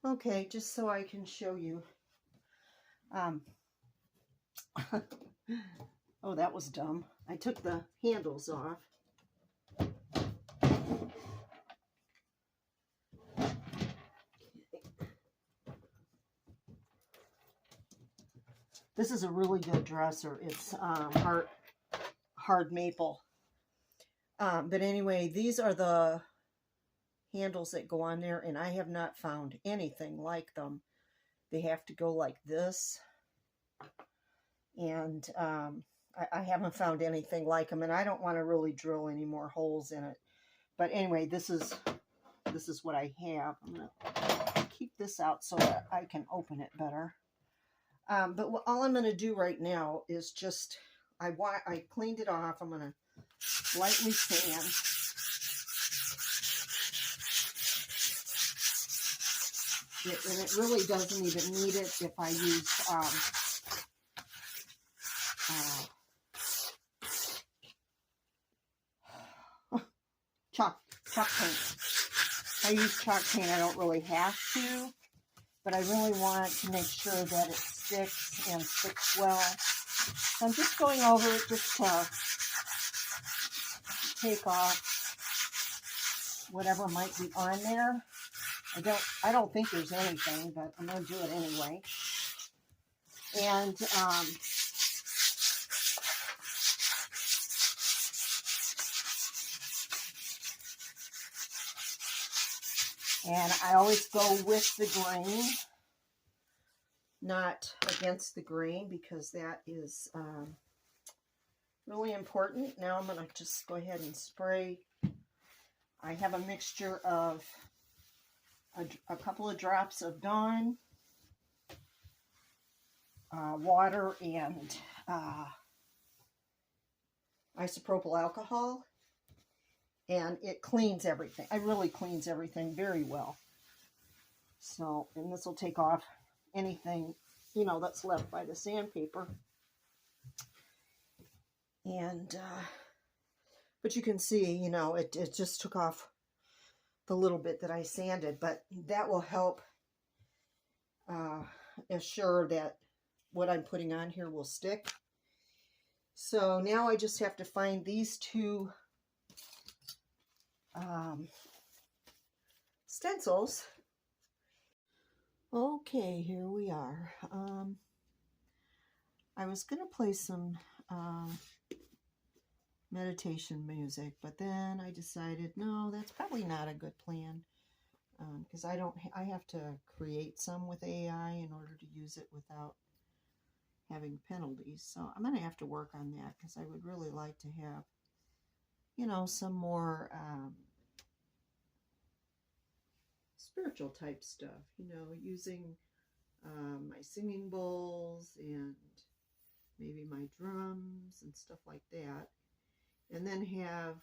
Okay, just so I can show you. Oh, that was dumb. I took the handles off. This is a really good dresser. It's hard maple. But anyway, these are the handles that go on there, and I have not found anything like them. They have to go like this, and I haven't found anything like them, and I don't want to really drill any more holes in it. But anyway, this is what I have. I'm gonna keep this out so that I can open it better. But all I'm gonna do right now is just I cleaned it off. I'm gonna lightly sand. And it really doesn't even need it if I use chalk paint. If I use chalk paint, I don't really have to, but I really want to make sure that it sticks and sticks well. So I'm just going over it just to take off whatever might be on there. I don't think there's anything, but I'm going to do it anyway. And I always go with the grain, not against the grain, because that is really important. Now I'm going to just go ahead and spray. I have a mixture of a couple of drops of Dawn, water, and isopropyl alcohol, and it cleans everything. It really cleans everything very well. So, and this will take off anything, you know, that's left by the sandpaper. And but you can see, you know, it just took off the little bit that I sanded, but that will help assure that what I'm putting on here will stick. So now I just have to find these two stencils. Okay, here we are. I was going to play some meditation music, but then I decided, no, that's probably not a good plan, because I have to create some with AI in order to use it without having penalties. So I'm going to have to work on that, because I would really like to have, you know, some more spiritual type stuff, you know, using my singing bowls and maybe my drums and stuff like that. And then have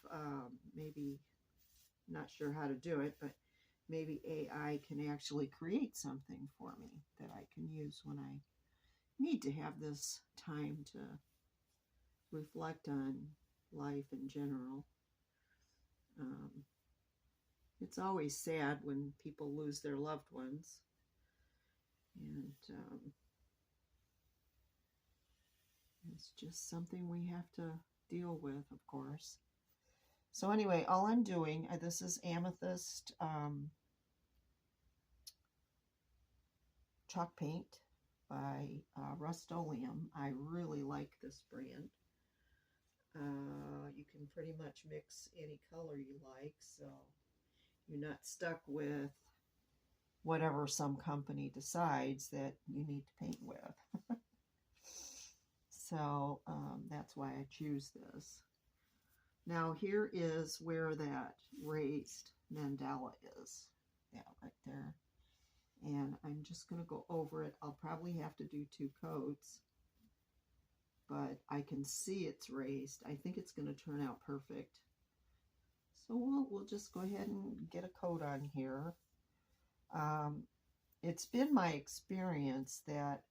maybe, not sure how to do it, but maybe AI can actually create something for me that I can use when I need to have this time to reflect on life in general. It's always sad when people lose their loved ones, and it's just something we have to deal with, of course. So anyway, all I'm doing, this is Amethyst chalk paint by Rustoleum. I really like this brand. You can pretty much mix any color you like, so you're not stuck with whatever some company decides that you need to paint with. So that's why I choose this. Now here is where that raised mandala is. Yeah, right there. And I'm just going to go over it. I'll probably have to do 2 coats, but I can see it's raised. I think it's going to turn out perfect. So we'll just go ahead and get a coat on here. It's been my experience that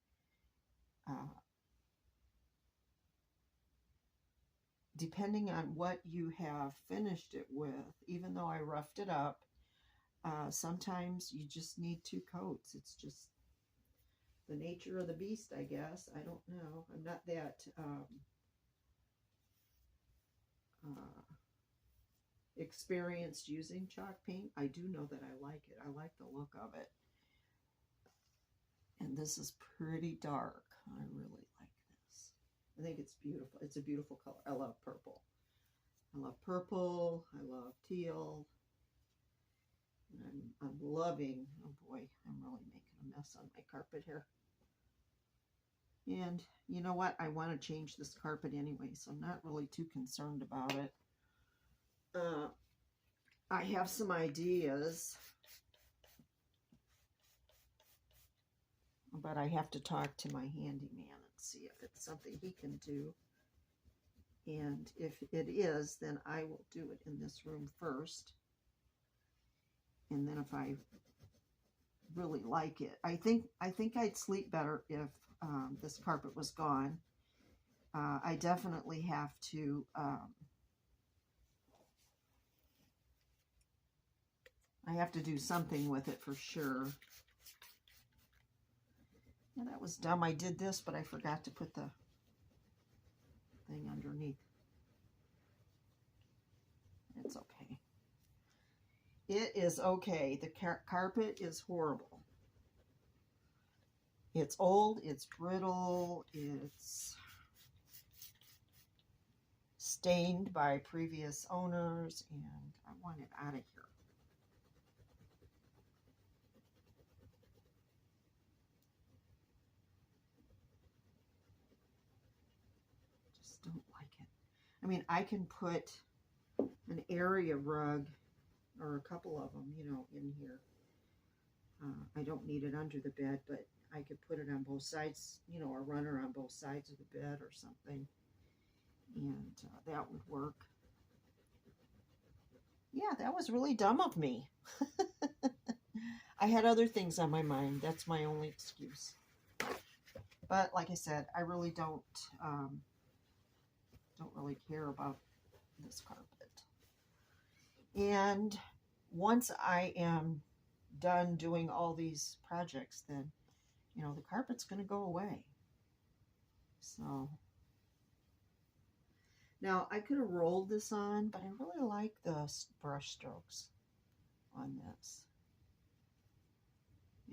depending on what you have finished it with, even though I roughed it up, sometimes you just need 2 coats. It's just the nature of the beast, I guess. I don't know. I'm not that experienced using chalk paint. I do know that I like it. I like the look of it. And this is pretty dark. I really like this. I think it's beautiful. It's a beautiful color. I love purple. I love purple. I love teal. And I'm loving, oh boy, I'm really making a mess on my carpet here. And you know what? I want to change this carpet anyway, so I'm not really too concerned about it. I have some ideas, but I have to talk to my handyman and see if it's something he can do. And if it is, then I will do it in this room first. And then if I really like it, I think I'd sleep better if this carpet was gone. I definitely have to do something with it for sure. Yeah, that was dumb. I did this, but I forgot to put the thing underneath. It's okay. It is okay. The carpet is horrible. It's old, it's brittle, it's stained by previous owners, and I want it out of here. Just don't like it. I mean, I can put an area rug or a couple of them, you know, in here. I don't need it under the bed, but I could put it on both sides, you know, a runner on both sides of the bed or something, and that would work. Yeah, that was really dumb of me. I had other things on my mind. That's my only excuse. But like I said, I really don't really care about this carpet. And once I am done doing all these projects, then, you know, the carpet's going to go away. So now I could have rolled this on, but I really like the brush strokes on this.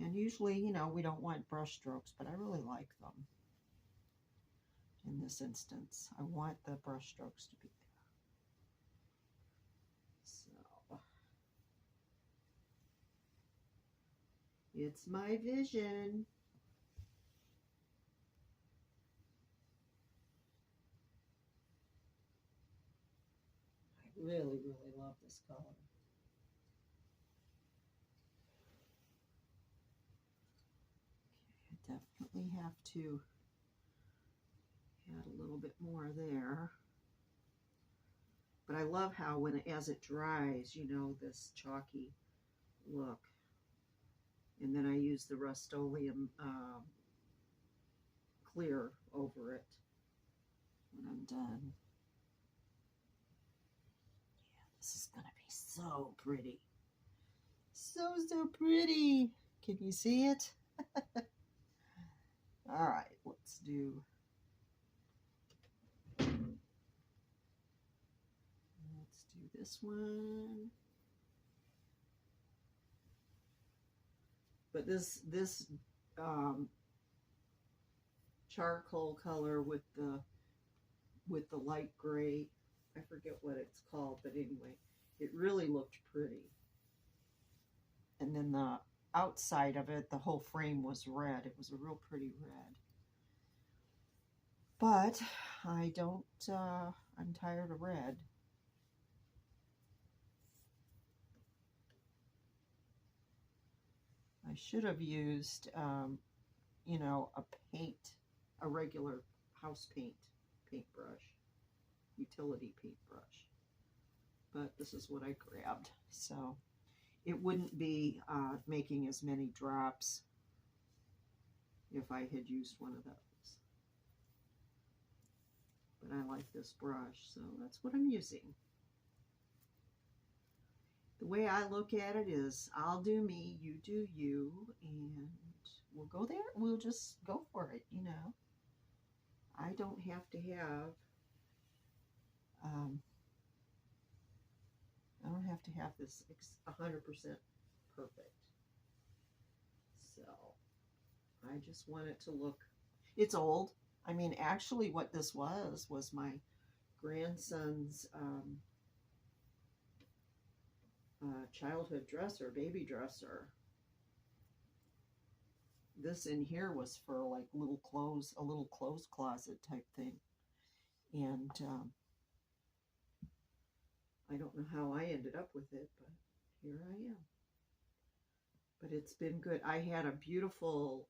And usually, you know, we don't want brush strokes, but I really like them. In this instance, I want the brush strokes to be there. So it's my vision. I really, really love this color. Okay, I definitely have to add a little bit more there. But I love how as it dries, you know, this chalky look. And then I use the Rustoleum clear over it when I'm done. Yeah, this is going to be so pretty. So pretty. Can you see it? All right, let's do this one. But this charcoal color with the light gray, I forget what it's called, but anyway, it really looked pretty. And then the outside of it, the whole frame was red. It was a real pretty red. But I don't, I'm tired of red. I should have used, you know, a regular house paintbrush, utility paintbrush. But this is what I grabbed. So it wouldn't be making as many drops if I had used one of those. But I like this brush, so that's what I'm using. the way I look at it is I'll do me, you do you, and we'll go there. We'll just go for it, you know. I don't have to have, um, I don't have to have this 100% perfect. So I just want it to look, it's old. I mean, actually what this was my grandson's childhood dresser, baby dresser. This in here was for like little clothes, a little clothes closet type thing. And I don't know how I ended up with it, but here I am. But it's been good. I had a beautiful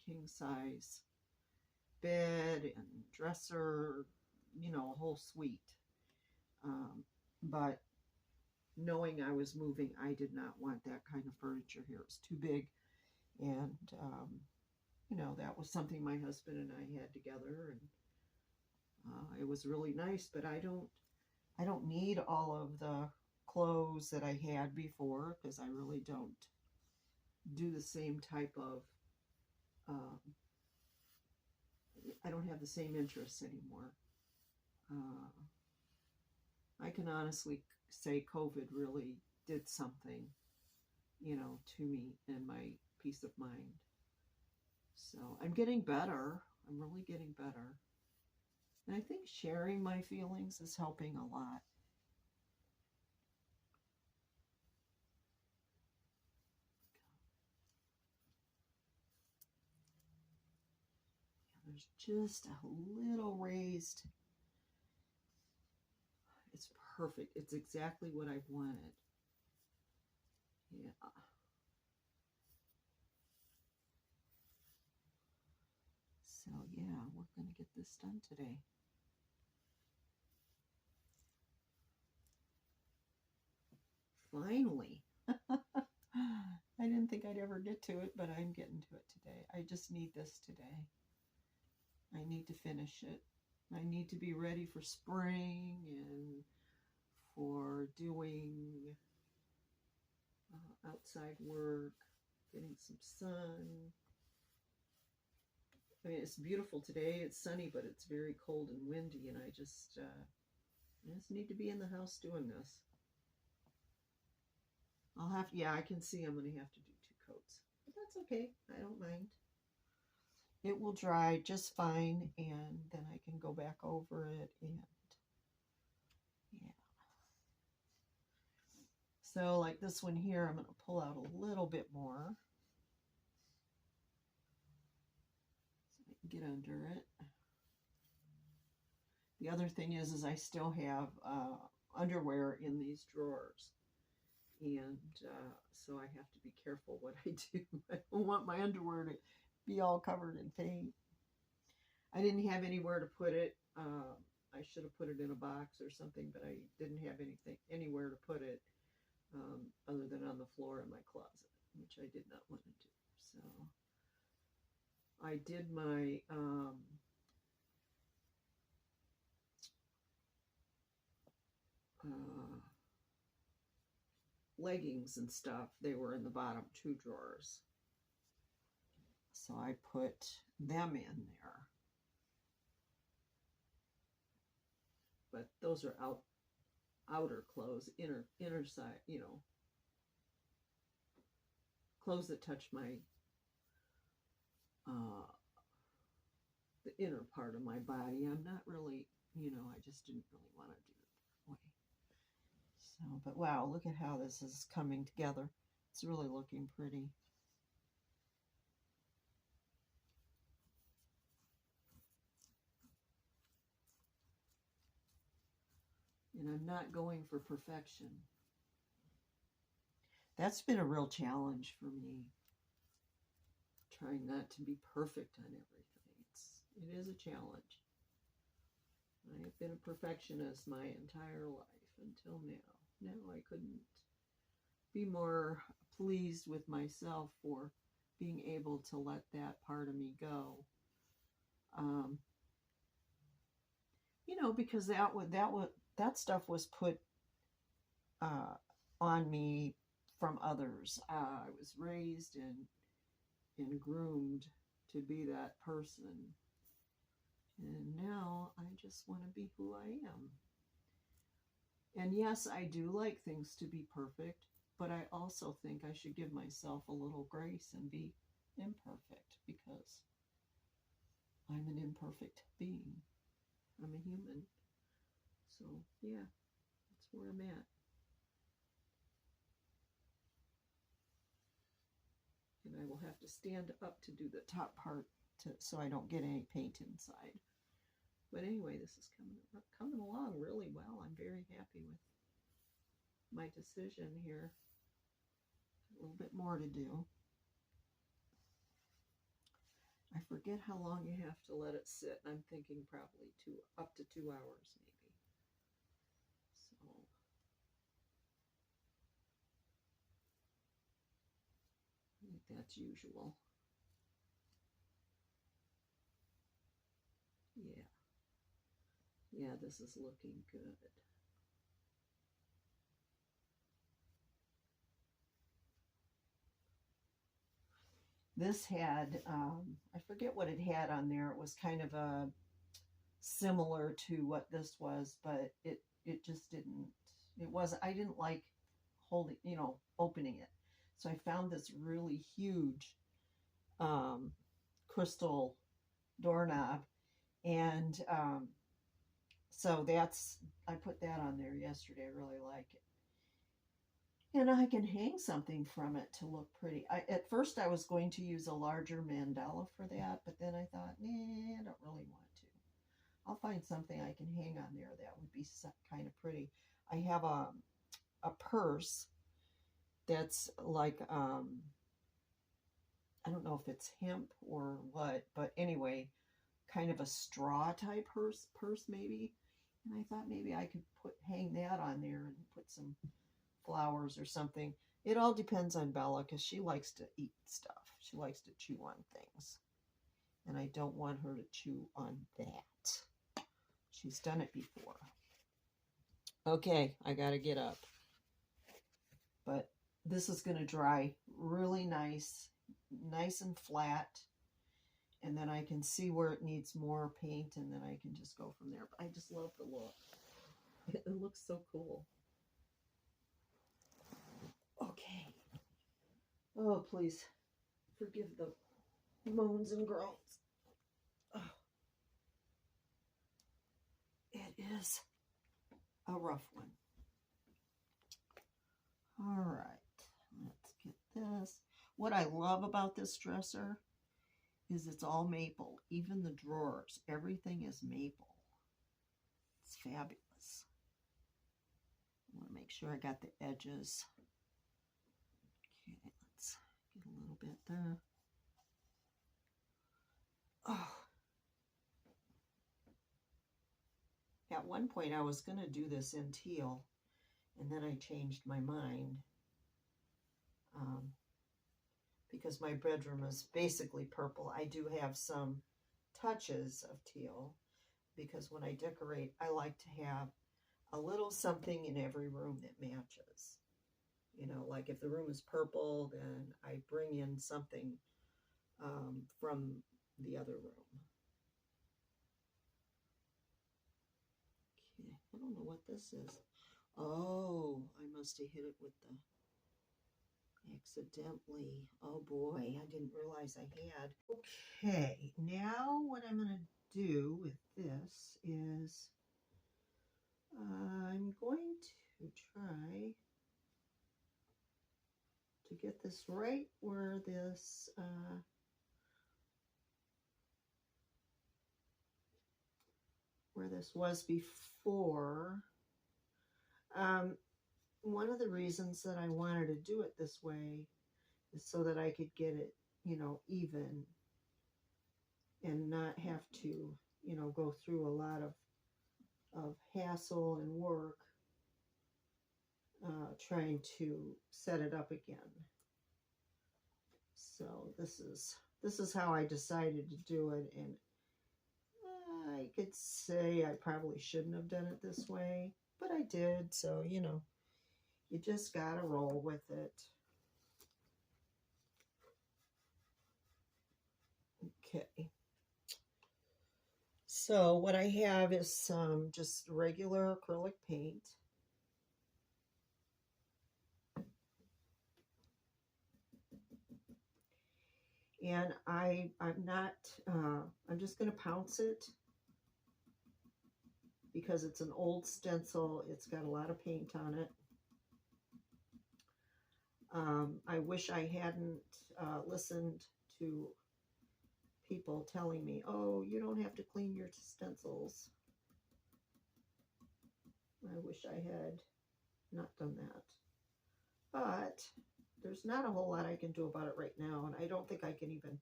king size bed and dresser, you know, a whole suite. But knowing I was moving, I did not want that kind of furniture here. It was too big. And, you know, that was something my husband and I had together. And it was really nice, but I don't need all of the clothes that I had before, because I really don't do the same type of, I don't have the same interests anymore. I can honestly say COVID really did something, you know, to me and my peace of mind. So I'm getting better. I'm really getting better. And I think sharing my feelings is helping a lot. There's just a little raised. It's perfect. It's exactly what I wanted. Yeah. So yeah, we're going to get this done today. Finally. I didn't think I'd ever get to it, but I'm getting to it today. I just need this today. I need to finish it. I need to be ready for spring and for doing outside work, getting some sun. I mean, it's beautiful today. It's sunny, but it's very cold and windy, and I just need to be in the house doing this. Yeah, I can see I'm going to have to do 2 coats. But that's okay. I don't mind. It will dry just fine, and then I can go back over it, and yeah. So like this one here, I'm going to pull out a little bit more so I can get under it. The other thing is I still have underwear in these drawers. And so I have to be careful what I do. I don't want my underwear to be all covered in paint. I didn't have anywhere to put it. I should have put it in a box or something, but I didn't have anywhere to put it other than on the floor in my closet, which I did not want to do. So I did my leggings and stuff. They were in the bottom 2 drawers. So I put them in there. But those are outer clothes, inner side, you know, clothes that touch my the inner part of my body. I'm not really, you know, I just didn't really want to do it that way. So, but wow, look at how this is coming together. It's really looking pretty. And I'm not going for perfection. That's been a real challenge for me. Trying not to be perfect on everything. It is a challenge. I have been a perfectionist my entire life until now. Now I couldn't be more pleased with myself for being able to let that part of me go. You know, because that stuff was put on me from others. I was raised and groomed to be that person. And now I just want to be who I am. And yes, I do like things to be perfect, but I also think I should give myself a little grace and be imperfect because I'm an imperfect being. I'm a human. So, yeah, that's where I'm at. And I will have to stand up to do the top part so I don't get any paint inside. But anyway, this is coming along really well. I'm very happy with my decision here. A little bit more to do. I forget how long you have to let it sit. I'm thinking probably up to 2 hours maybe. So I think that's usual. Yeah. Yeah, this is looking good. This had, I forget what it had on there. It was kind of a similar to what this was, but it just didn't, I didn't like holding, opening it. So I found this really huge crystal doorknob, and so I put that on there yesterday. I really like it. And I can hang something from it to look pretty. At first I was going to use a larger mandala for that, but then I thought, nah, I don't really want to. I'll find something I can hang on there that would be kind of pretty. I have a purse that's like, I don't know if it's hemp or what, but anyway, kind of a straw type purse maybe. And I thought maybe I could hang that on there and put some flowers or something. It all depends on Bella because she likes to eat stuff. She likes to chew on things. And I don't want her to chew on that. She's done it before. Okay, I gotta get up. But this is going to dry really nice and flat. And then I can see where it needs more paint, and then I can just go from there. But I just love the look. It looks so cool. Okay. Oh, please forgive the moans and groans. Oh. It is a rough one. All right, let's get this. What I love about this dresser is it's all maple. Even the drawers, everything is maple. It's fabulous. I want to make sure I got the edges. Okay, let's get a little bit there. Oh. At one point I was going to do this in teal, and then I changed my mind because my bedroom is basically purple. I do have some touches of teal because when I decorate, I like to have a little something in every room that matches. You know, like if the room is purple, then I bring in something from the other room. Okay, I don't know what this is. Oh, I must have hit it with the accidentally. Oh boy, I didn't realize I had. Okay, now what I'm going to do with this is I'm going to try to get this right where this was before. One of the reasons that I wanted to do it this way is so that I could get it, even and not have to, go through a lot of hassle and work trying to set it up again. So this is how I decided to do it, and I could say I probably shouldn't have done it this way, but I did, so You just gotta roll with it. Okay. So what I have is some just regular acrylic paint. And I'm just going to pounce it because it's an old stencil. It's got a lot of paint on it. I wish I hadn't listened to people telling me, oh, you don't have to clean your stencils. I wish I had not done that. But there's not a whole lot I can do about it right now, and I don't think I can even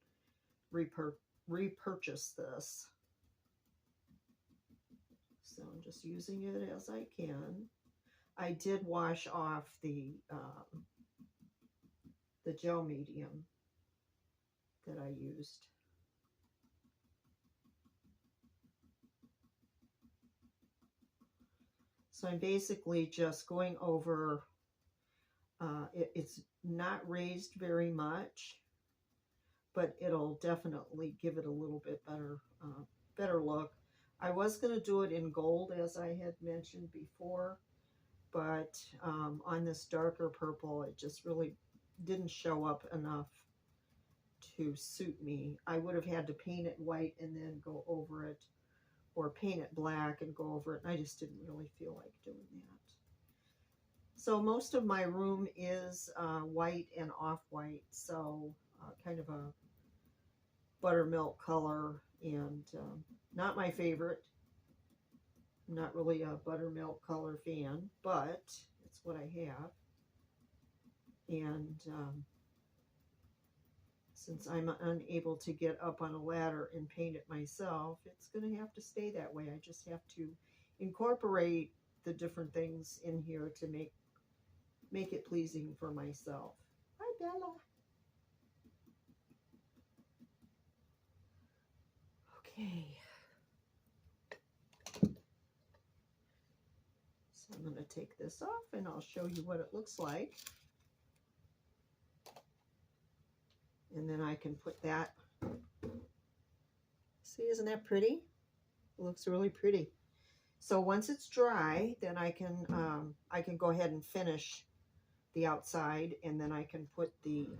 repurchase this. So I'm just using it as I can. I did wash off the gel medium that I used. So I'm basically just going over, it's not raised very much, but it'll definitely give it a little bit better look. I was going to do it in gold, as I had mentioned before, but on this darker purple, it just really didn't show up enough to suit me. I would have had to paint it white and then go over it, or paint it black and go over it, and I just didn't really feel like doing that. So most of my room is white and off-white, so kind of a buttermilk color, and not my favorite. I'm not really a buttermilk color fan, but it's what I have. And since I'm unable to get up on a ladder and paint it myself, it's going to have to stay that way. I just have to incorporate the different things in here to make it pleasing for myself. Hi, Bella. Okay. So I'm going to take this off and I'll show you what it looks like. And then I can put that. See, isn't that pretty? It looks really pretty. So once it's dry, then I can go ahead and finish the outside, and then I can put the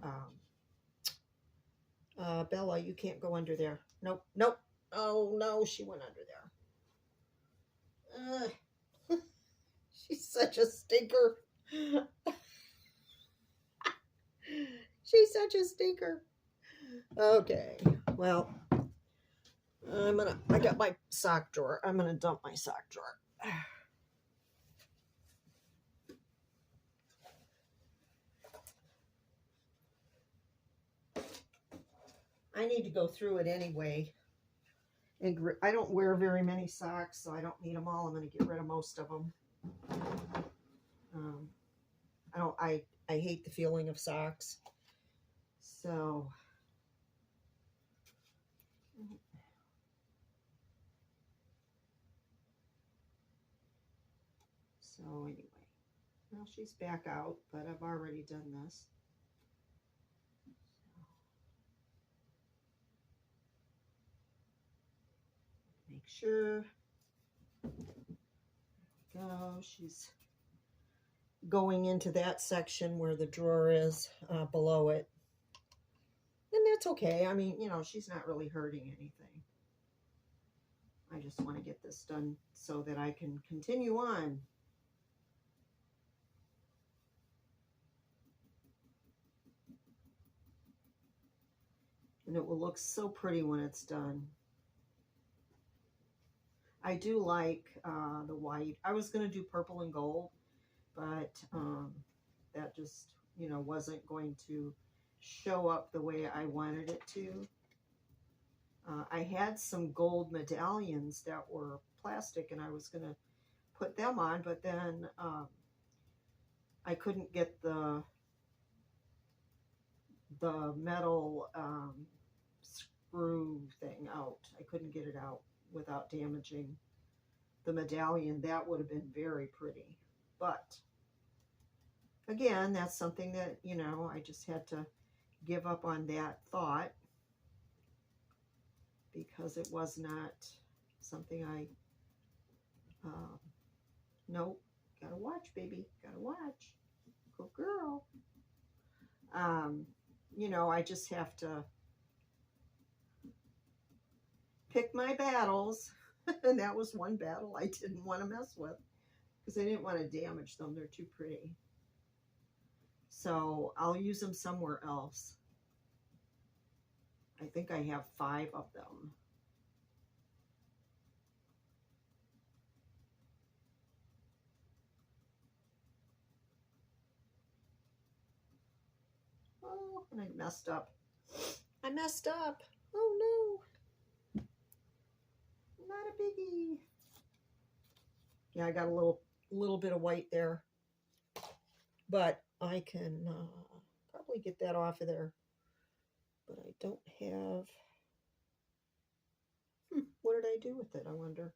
Bella, you can't go under there. Nope, nope. Oh no, she went under there. She's such a stinker. She's such a stinker. Okay, well, I got my sock drawer. I'm gonna dump my sock drawer. I need to go through it anyway. And I don't wear very many socks, so I don't need them all. I'm going to get rid of most of them. I hate the feeling of socks. So anyway, well, she's back out, but I've already done this. Make sure. There we go. She's going into that section where the drawer is below it. And that's okay. I mean, you know, she's not really hurting anything. I just want to get this done so that I can continue on. And it will look so pretty when it's done. I do like the white. I was going to do purple and gold, but that just, you know, wasn't going to show up the way I wanted it to. I had some gold medallions that were plastic, and I was going to put them on, but then I couldn't get the metal screw thing out. I couldn't get it out without damaging the medallion. That would have been very pretty, but again, that's something that, you know, I just had to give up on that thought because it was not something I, um, nope, gotta watch, baby, gotta watch. Good girl. Um, you know, I just have to pick my battles. And that was one battle I didn't want to mess with because I didn't want to damage them. They're too pretty. So I'll use them somewhere else. I think I have 5 of them. Oh, and I messed up. I messed up. Oh no, not a biggie. Yeah, I got a little bit of white there, but I can probably get that off of there. But I don't have. What did I do with it? I wonder.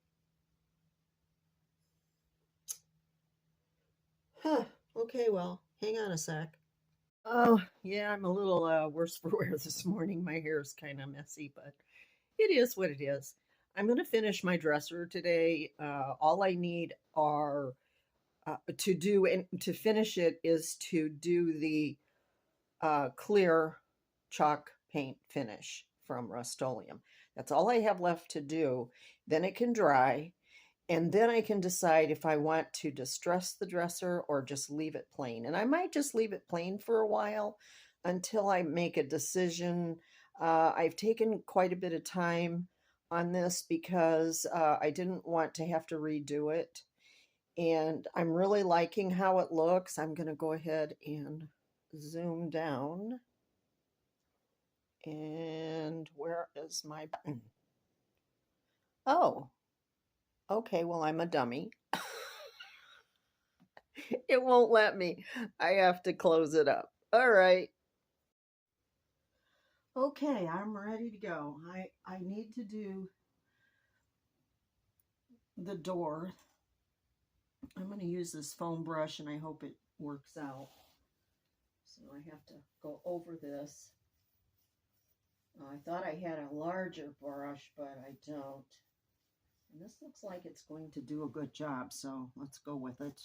Huh. Okay, well, hang on a sec. Oh, yeah, I'm a little worse for wear this morning. My hair is kind of messy, but it is what it is. I'm going to finish my dresser today. All I need are to do and to finish it is to do the clear chalk paint finish from Rustoleum. That's all I have left to do. Then it can dry, and then I can decide if I want to distress the dresser or just leave it plain. And I might just leave it plain for a while until I make a decision. I've taken quite a bit of time on this because I didn't want to have to redo it. And I'm really liking how it looks. I'm going to go ahead and zoom down. And where is my... Oh, okay, well, I'm a dummy. It won't let me. I have to close it up. All right. Okay, I'm ready to go. I need to do the door. I'm going to use this foam brush and I hope it works out. So I have to go over this. I thought I had a larger brush, but I don't. And this looks like it's going to do a good job, so let's go with it.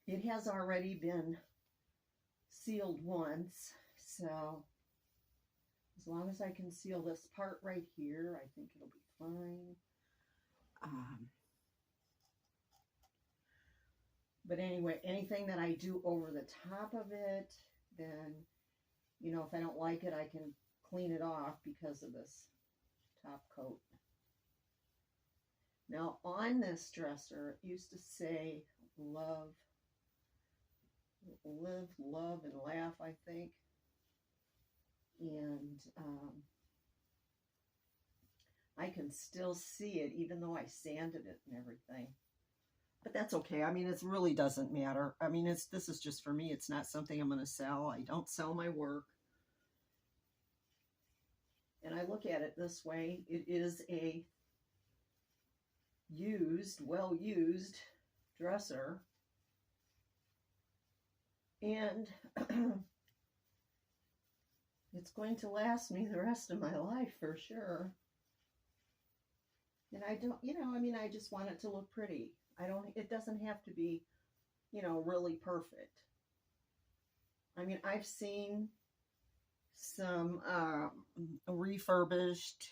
It has already been sealed once, so as long as I can seal this part right here, I think it'll be fine. But anyway, anything that I do over the top of it, then, you know, if I don't like it, I can clean it off because of this top coat. Now, on this dresser, it used to say love, live, love, and laugh, I think. And I can still see it even though I sanded it and everything. But that's okay. I mean, it really doesn't matter. I mean, this is just for me. It's not something I'm going to sell. I don't sell my work. And I look at it this way. It is a used, well-used dresser. And it's going to last me the rest of my life for sure. And I don't, you know, I mean, I just want it to look pretty. It doesn't have to be, you know, really perfect. I mean, I've seen some refurbished,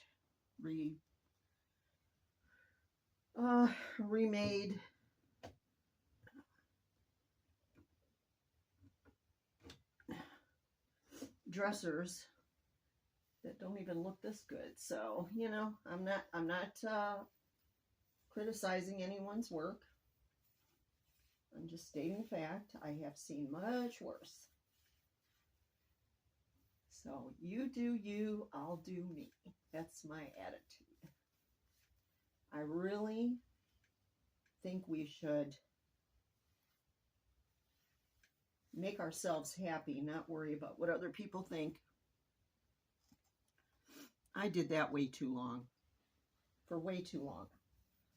remade dressers that don't even look this good. So, you know, I'm not criticizing anyone's work. I'm just stating fact. I have seen much worse. So you do you, I'll do me. That's my attitude. I really think we should make ourselves happy, not worry about what other people think. I did that way too long. For way too long.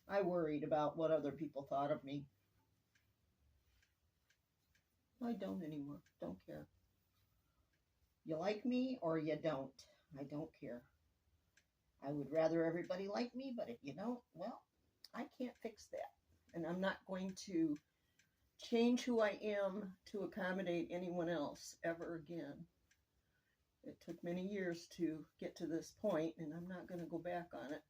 I worried about what other people thought of me. I don't anymore. Don't care. You like me or you don't. I don't care. I would rather everybody like me, but if you don't, well, I can't fix that. And I'm not going to change who I am to accommodate anyone else ever again. It took many years to get to this point, and I'm not going to go back on it.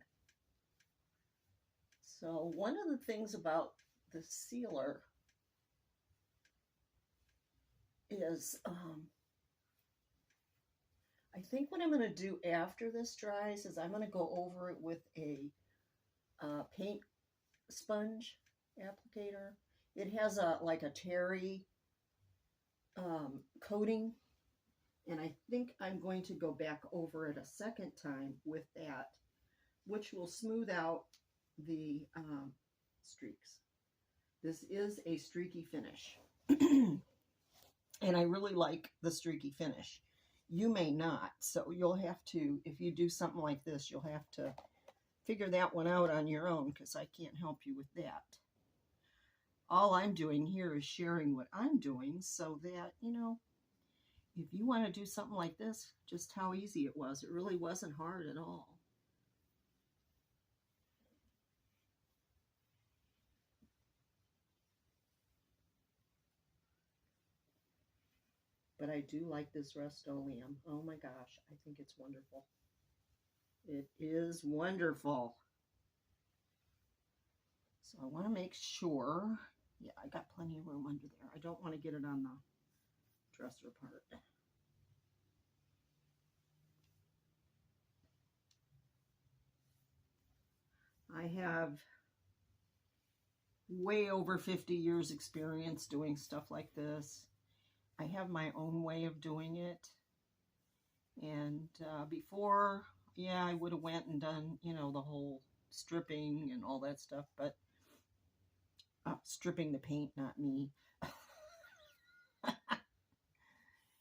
So one of the things about the sealer is I think what I'm going to do after this dries is I'm going to go over it with a paint sponge applicator. It has like a terry coating, and I think I'm going to go back over it a second time with that, which will smooth out the streaks. This is a streaky finish, and I really like the streaky finish. You may not, so you'll have to, if you do something like this, you'll have to figure that one out on your own, because I can't help you with that. All I'm doing here is sharing what I'm doing so that, you know, if you want to do something like this, just how easy it was. It really wasn't hard at all. But I do like this Rustoleum. Oh my gosh, I think it's wonderful. It is wonderful. So I want to make sure, yeah, I got plenty of room under there. I don't want to get it on the dresser part. I have way over 50 years experience doing stuff like this. I have my own way of doing it. And before, yeah, I would have went and done, you know, the whole stripping and all that stuff, but stripping the paint, not me.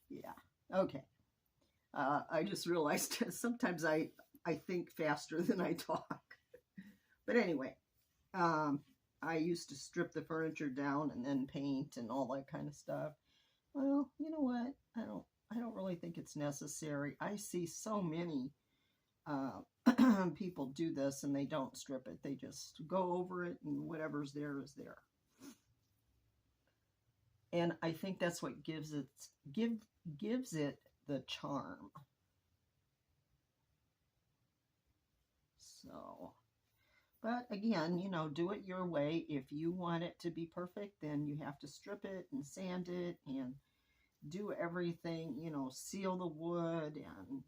Yeah, okay. I just realized sometimes I think faster than I talk. But anyway, I used to strip the furniture down and then paint and all that kind of stuff. Well, you know what? I don't really think it's necessary. I see so many people do this and they don't strip it. They just go over it and whatever's there is there. And I think that's what gives it the charm. So, but again, you know, do it your way. If you want it to be perfect, then you have to strip it and sand it and do everything, you know, seal the wood, and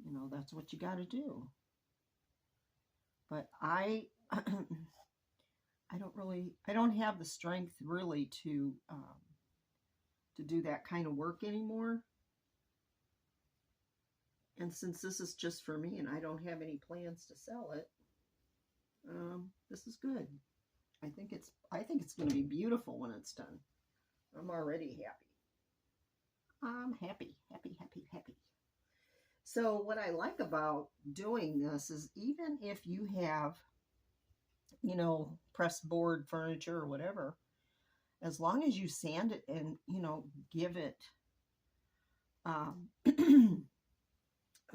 you know, that's what you got to do. But I don't have the strength really to do that kind of work anymore. And since this is just for me and I don't have any plans to sell it, this is good. I think it's going to be beautiful when it's done. I'm already happy. I'm happy. So what I like about doing this is, even if you have, you know, pressed board furniture or whatever, as long as you sand it and, you know, give it a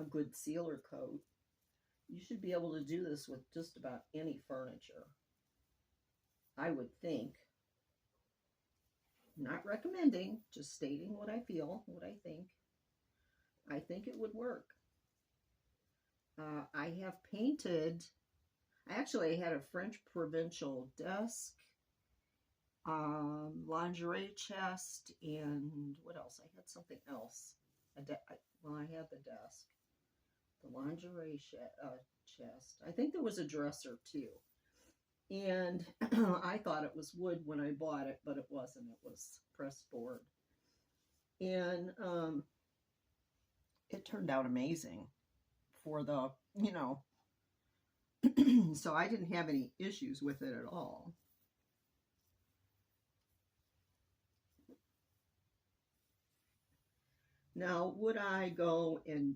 good sealer coat, you should be able to do this with just about any furniture, I would think. Not recommending, just stating what I feel, what I think. I think it would work. I have painted, I had a French provincial desk, lingerie chest, and what else? I had something else. I had the desk, the lingerie chest. I think there was a dresser too. And I thought it was wood when I bought it, but it wasn't. It was pressed board. And it turned out amazing for the, you know, so I didn't have any issues with it at all. Now, would I go and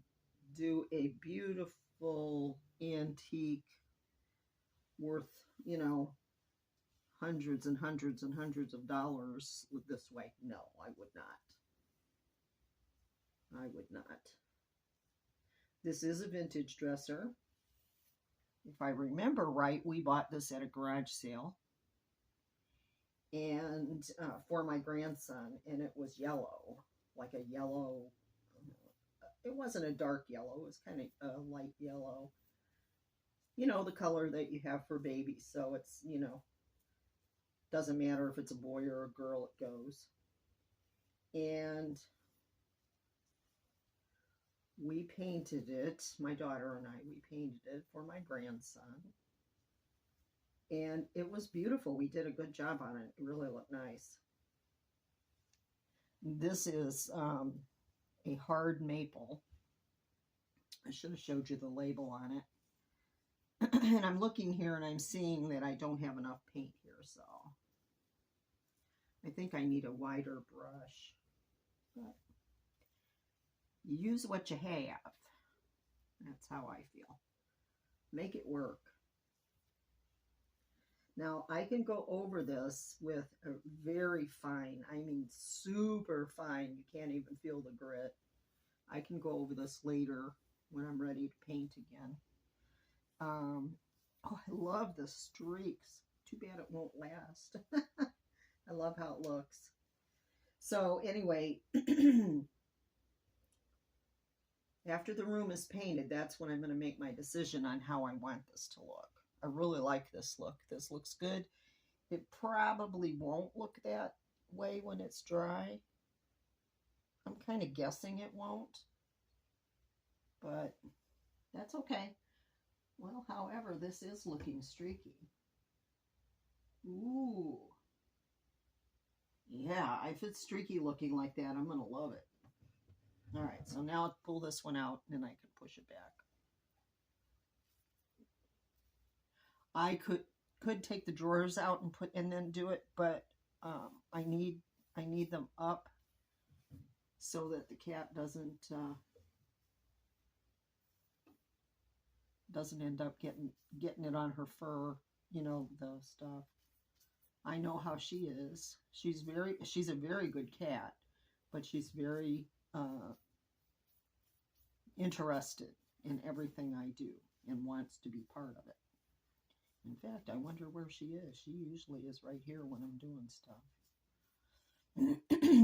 do a beautiful antique worth, you know, hundreds and hundreds and hundreds of dollars with this way. No, I would not. I would not. This is a vintage dresser. If I remember right, we bought this at a garage sale and for my grandson, and it was yellow, like a yellow. It wasn't a dark yellow. It was kind of a light yellow. You know, the color that you have for babies. So it's, you know, doesn't matter if it's a boy or a girl, it goes. And we painted it, my daughter and I, we painted it for my grandson. And it was beautiful. We did a good job on it. It really looked nice. This is a hard maple. I should have showed you the label on it. And I'm looking here and I'm seeing that I don't have enough paint here, so I think I need a wider brush. But you use what you have. That's how I feel. Make it work. Now I can go over this with a very fine, I mean super fine, you can't even feel the grit. I can go over this later when I'm ready to paint again. Oh, I love the streaks. Too bad it won't last. I love how it looks. So anyway, after the room is painted, that's when I'm going to make my decision on how I want this to look. I really like this look. This looks good. It probably won't look that way when it's dry. I'm kind of guessing it won't, but that's okay. Well, however, this is looking streaky. Ooh. Yeah, if it's streaky looking like that, I'm going to love it. All right, so now I'll pull this one out and I can push it back. I could take the drawers out and then do it, but I need them up so that the cat doesn't end up getting it on her fur, you know, the stuff. I know how she is. She's a very good cat, but she's very interested in everything I do and wants to be part of it. In fact, I wonder where she is. She usually is right here when I'm doing stuff.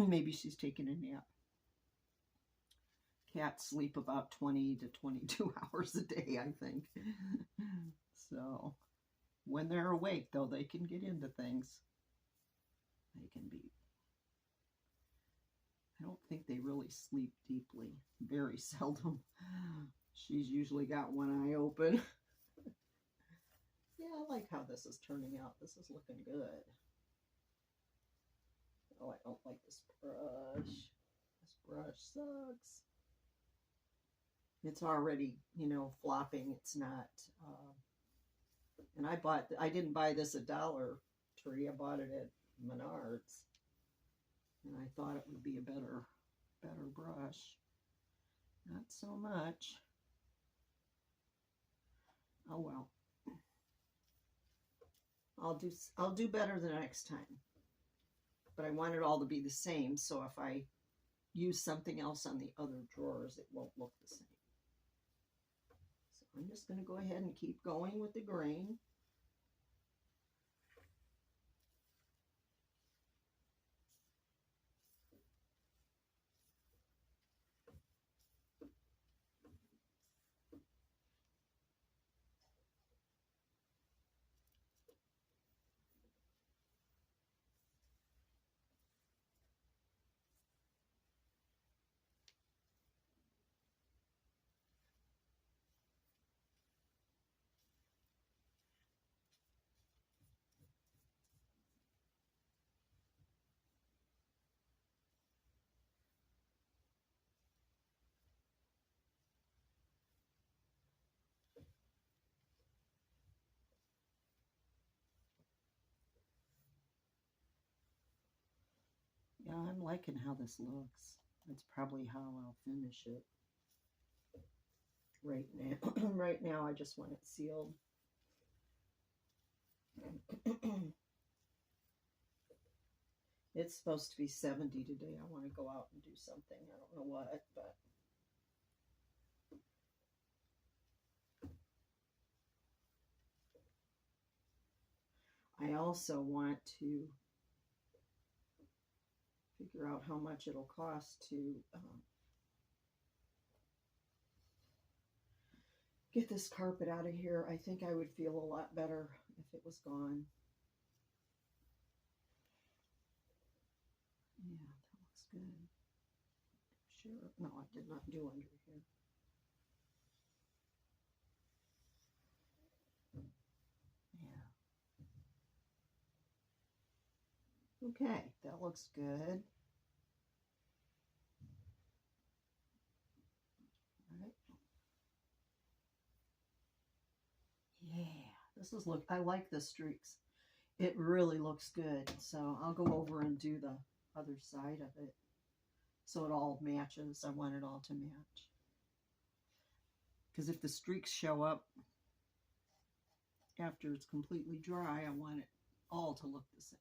Maybe she's taking a nap. Cats sleep about 20 to 22 hours a day, I think. So when they're awake, though, they can get into things. They can be. I don't think they really sleep deeply. Very seldom. She's usually got one eye open. Yeah, I like how this is turning out. This is looking good. Oh, I don't like this brush. This brush sucks. It's already, you know, flopping. It's not. And I didn't buy this at Dollar Tree. I bought it at Menards. And I thought it would be a better brush. Not so much. Oh well. I'll do better the next time. But I want it all to be the same, so if I use something else on the other drawers, it won't look the same. So I'm just going to go ahead and keep going with the grain. Yeah, I'm liking how this looks. That's probably how I'll finish it. right now. Right now, I just want it sealed. It's supposed to be 70 today. I want to go out and do something. I don't know what, but I also want to figure out how much it'll cost to get this carpet out of here. I think I would feel a lot better if it was gone. Yeah, that looks good. Sure. No, I did not do under here. Yeah. Okay, that looks good. Right. Yeah, this is I like the streaks. It really looks good. So I'll go over and do the other side of it so it all matches. I want it all to match. Because if the streaks show up after it's completely dry, I want it all to look the same.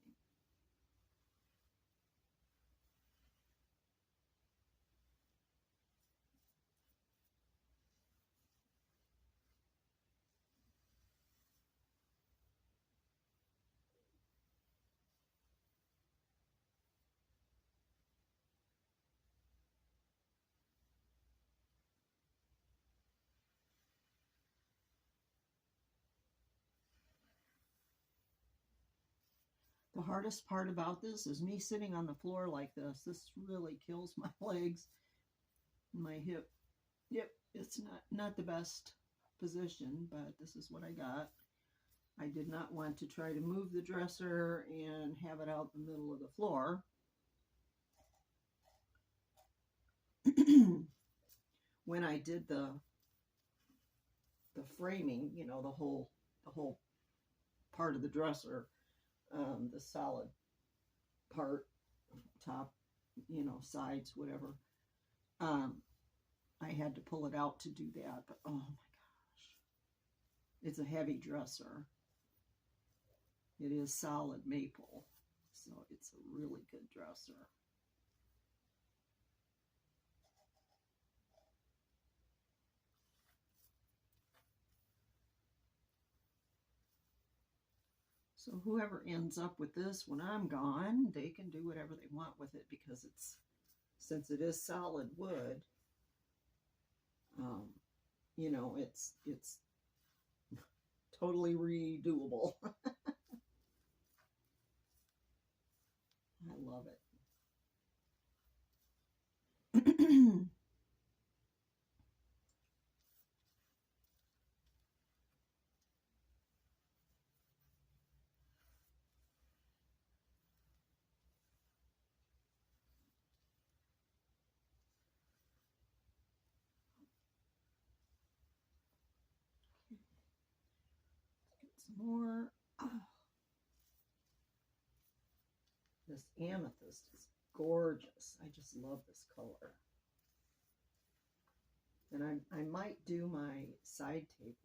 The hardest part about this is me sitting on the floor like this. This really kills my legs, my hip. Yep, it's not the best position, but this is what I got. I did not want to try to move the dresser and have it out the middle of the floor. When I did the framing, you know, the whole part of the dresser, the solid part, top, you know, sides, whatever. I had to pull it out to do that, but oh my gosh, it's a heavy dresser. It is solid maple, so it's a really good dresser. So whoever ends up with this when I'm gone, they can do whatever they want with it because since it is solid wood, you know, it's totally redoable. I love it. Some more. Oh. This amethyst is gorgeous. I just love this color. And I might do my side tables.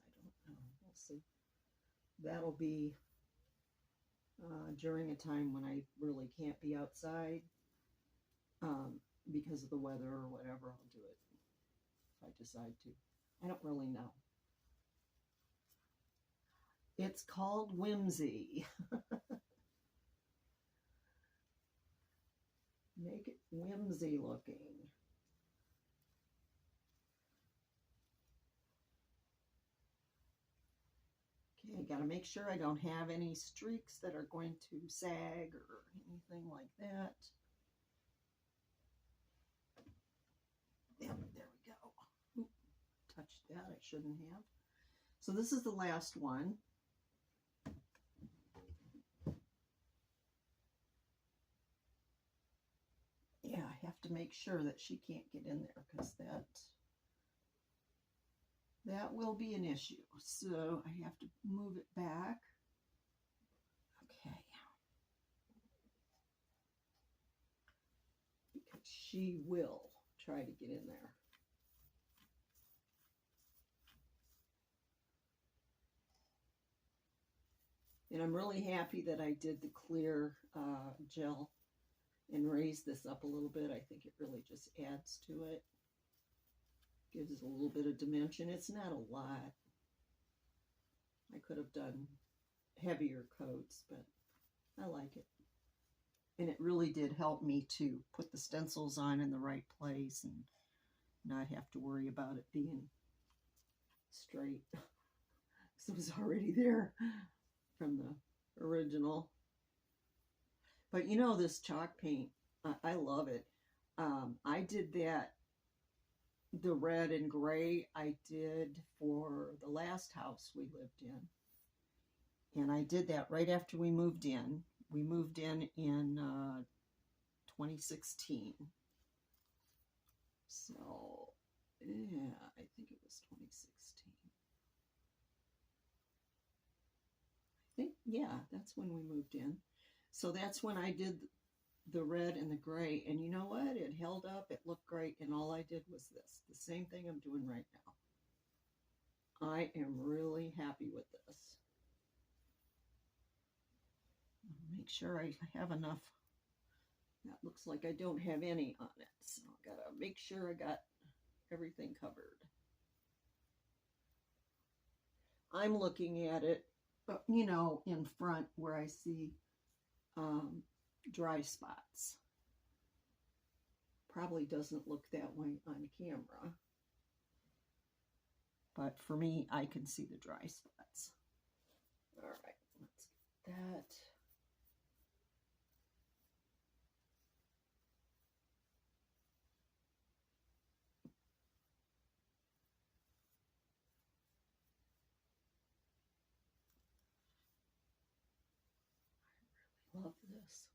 I don't know. We'll see. That'll be during a time when I really can't be outside because of the weather or whatever. I'll do it if I decide to. I don't really know. It's called Whimsy. Make it whimsy looking. Okay, I gotta make sure I don't have any streaks that are going to sag or anything like that. Yep, there we go. Oop, touched that, I shouldn't have. So this is the last one. Yeah, I have to make sure that she can't get in there because that will be an issue. So I have to move it back. Okay. Because she will try to get in there. And I'm really happy that I did the clear gel and raised this up a little bit. I think it really just adds to it. Gives it a little bit of dimension. It's not a lot. I could have done heavier coats, but I like it. And it really did help me to put the stencils on in the right place and not have to worry about it being straight. Because it was already there from the original. But you know, this chalk paint, I love it. I did that, the red and gray I did for the last house we lived in. And I did that right after we moved in. We moved in 2016. So, yeah, I think it was 2016. I think, yeah, that's when we moved in. So that's when I did the red and the gray. And you know what? It held up. It looked great. And all I did was this. The same thing I'm doing right now. I am really happy with this. Make sure I have enough. That looks like I don't have any on it. So I gotta make sure I got everything covered. I'm looking at it, you know, in front where I see dry spots. Probably doesn't look that way on camera. But for me, I can see the dry spots. All right, let's get that. Love this.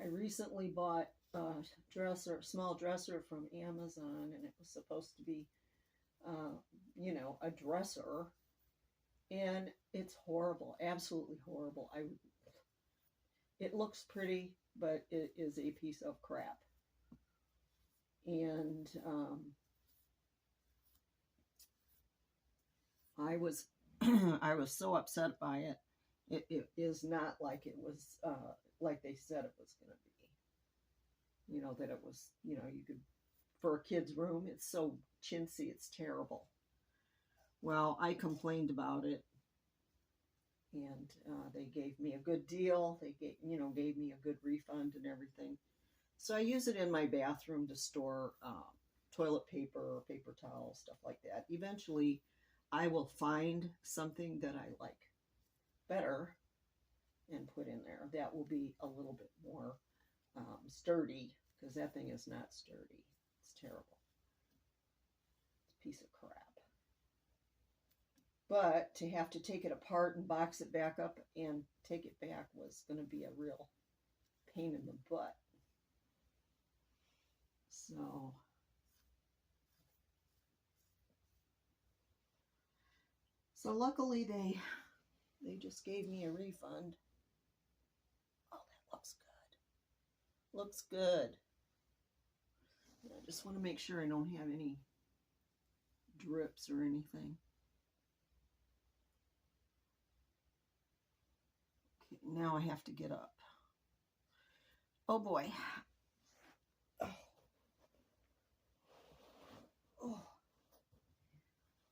I recently bought a dresser, small dresser from Amazon, and it was supposed to be, you know, a dresser, and it's horrible, absolutely horrible. It looks pretty, but it is a piece of crap. And I was I was so upset by it. It is not like it was, like they said it was going to be. You know, that it was, you know, you could, for a kid's room, it's so chintzy, it's terrible. Well, I complained about it, and they gave me a good deal. They gave me a good refund and everything. So I use it in my bathroom to store toilet paper, paper towels, stuff like that. Eventually, I will find something that I like better and put in there. That will be a little bit more sturdy, because that thing is not sturdy. It's terrible. It's a piece of crap. But to have to take it apart and box it back up and take it back was going to be a real pain in the butt. So luckily they just gave me a refund. Oh, that looks good. Looks good. I just want to make sure I don't have any drips or anything. Okay, now I have to get up. Oh boy. Oh.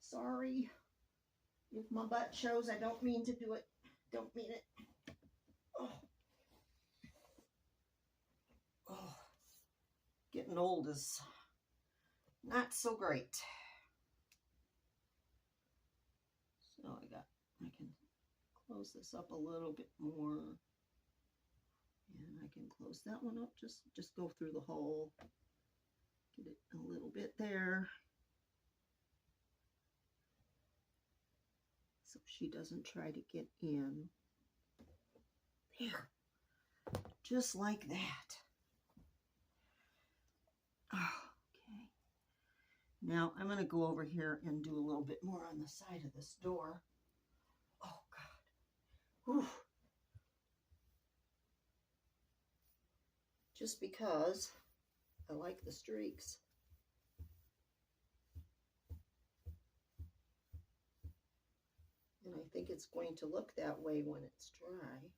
Sorry. If my butt shows, I don't mean to do it. Don't mean it. Oh. Oh. Getting old is not so great. So I can close this up a little bit more. And I can close that one up. Just go through the hole. Get it a little bit there. So she doesn't try to get in. There. Just like that. Okay. Now I'm going to go over here and do a little bit more on the side of this door. Oh, God. Whew. Just because I like the streaks. And I think it's going to look that way when it's dry.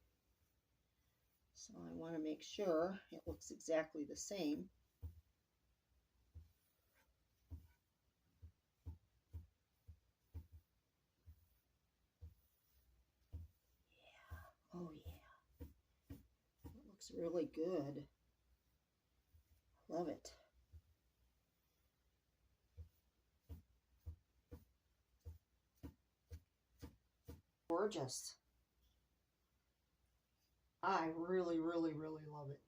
So I want to make sure it looks exactly the same. Yeah. Oh yeah. It looks really good. Love it. Gorgeous. I really, really, really love it.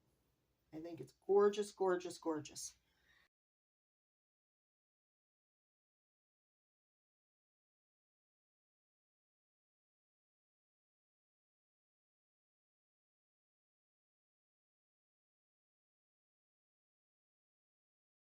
I think it's gorgeous, gorgeous, gorgeous.